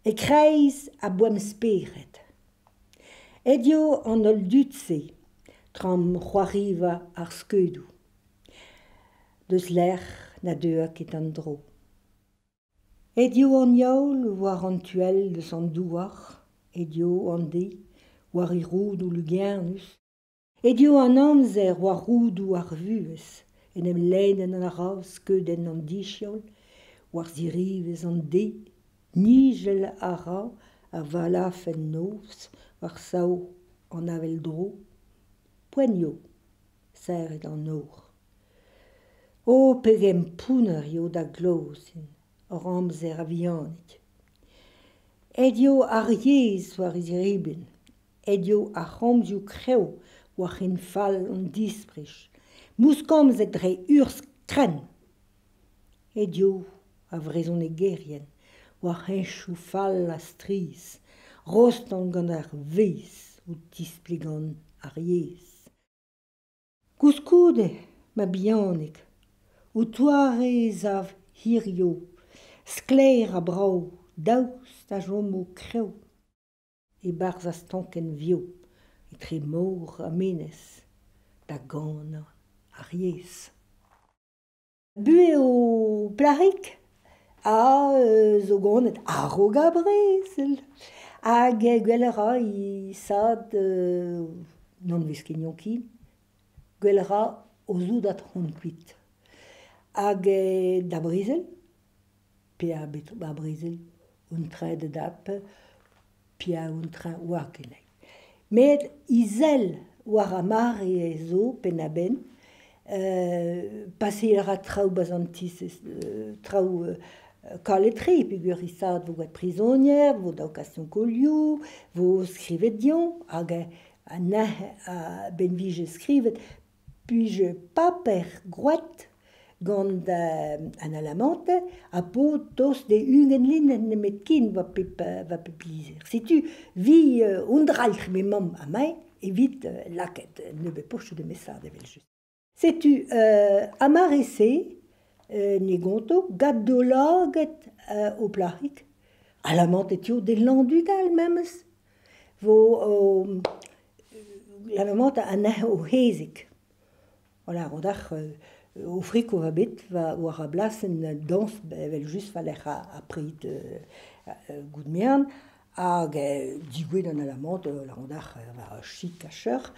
E kreis a boam speret. Edio an ol dutse, tram c'hoariva ar skeudou. Deus l'er na deur ket an dro. Edio an yaoul war an tuel deus an douar, edio an de, war I roud ou lugernus. Edio an amzer war roud ou ar vuez, en em leiden an aras skeudenn an dichiol, war zirivez an de, nigel ara a valaf en nos, war sao an avel dro. Poenio, serret an or. O pegem pouner yo da glosin, or amzer a vianig. Edio ar yez war ziriben, edio a c'hamzioù kreo war en fall an disprich. Mouskamz et dre urs kren. Edio a vrezon e gerien, war henchou fall a stris, rostan gant ar veiz ou displegan ar yez. Gouskoude, ma bianig, ou toare zav hirio, skleir a brau, daoust a jomo kreo, e barz a stanken vio, e tre mor a menez, da gana ar yez. Bue o plarik, a zo ganet aro ga brezel, hag gwellera I sad non vez ken kin, gwellera o zoudat hon kuit. Hag da brezel, pe a brezel, un tred dap, pe a un tred war kenei. Met izel war a mare e zo pen a ben, passer a traoù bazantis, traoù kaletri, peogwir I sad vo gwa prisonier, vo daokasyon kolioù, vo skrivet dion, hag a ben vije skrivet, puis paper groet gant an alamante, a po tos de ungen lin en met kin va pep lizer. Setu vi undraich me mam a mai, evit laket, nebe poche de mesad evel just. Setu amar ese, ne gonto, gad do laget o plarik, alamante etio de landudal memes, vo l'alamante a ne o hezik. Voilà, rodach o friko va bet, war a blas en dans, evel just falech a prit gout mean, hag digouet an alamante, la rodach va chik a cheur,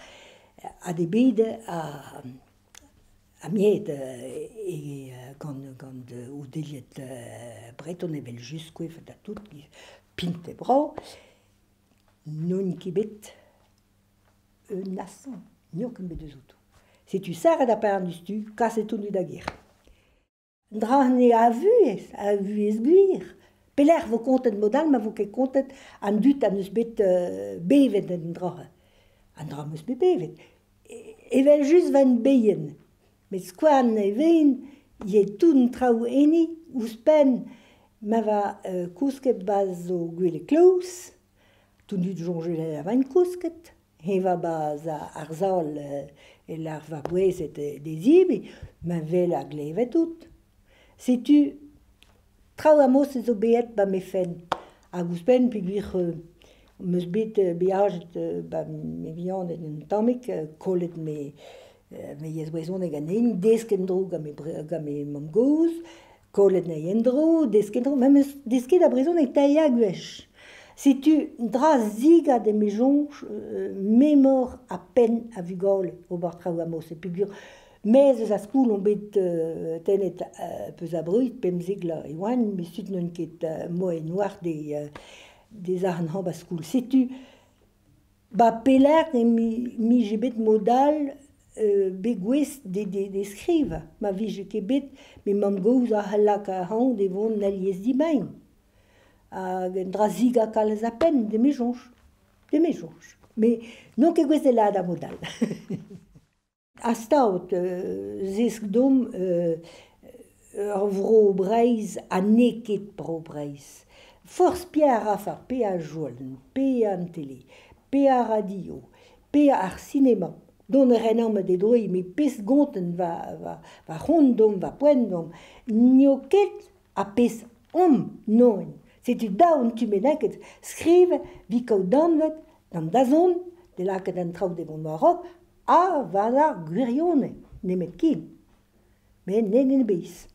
a debede a miet gant o deliet breton evel just koefet a tout, pint e brau, non kebet nasan, niok en bet eus outou. Setu sarret a per du stu, kaset on da gir. Dra ne a vuez gwir. Peler vo kontet modal, ma vo ket kontet an dut an eus bet bevet en dra. An dra meus bet bevet. Evel just van beien. Met skouan e vein, ye tout traoù eni, ouz pen, ma va kousket baz o gwele klaus, tout dut jonge la vain kousket, he va baz ar zaol e lar va bouezet de zibi, ma vel a glevet tout. Setu, traoù amos e zo beet ba me fen. A ouz pen peogwir meus bet beajet ba me vian en tammik, kollet me yez wezon gant en, desken dro gant me mamgouz, kollet na yendro, desken dro, ma meus desket a brezon e taia gwech. Setu dra ziga de me jonj, memor a pen a vugol o bar traoù amos. E peogwir mez eus a skoul on bet tennet peus a bruit, pemzeg la e oan, me sut non ket moe noir de ar an a skoul. Setu, ba peler mi je bet modal begouez de skriva. Ma vije ket bet, me mam gouz a halak a han devon naliez di bain. Hag en dra ziga kalz a pen de me jonj. De me jonj. Me non ket gwez elad a modal. A staout, zesk dom ur vro breiz a neket bro breiz. Forz pe a rafar, pe a joln, pe an tele, pe a radio, pe ar sinema. Don ren am de droi, me pes gonten va rondom, va poendom. Nio ket a pes om noen. Si tu down tu meneket skrive wie ko dan wet dan da zon de laket den trau de mon Marok a vala gwirione nemet kin. Men ne in de bis.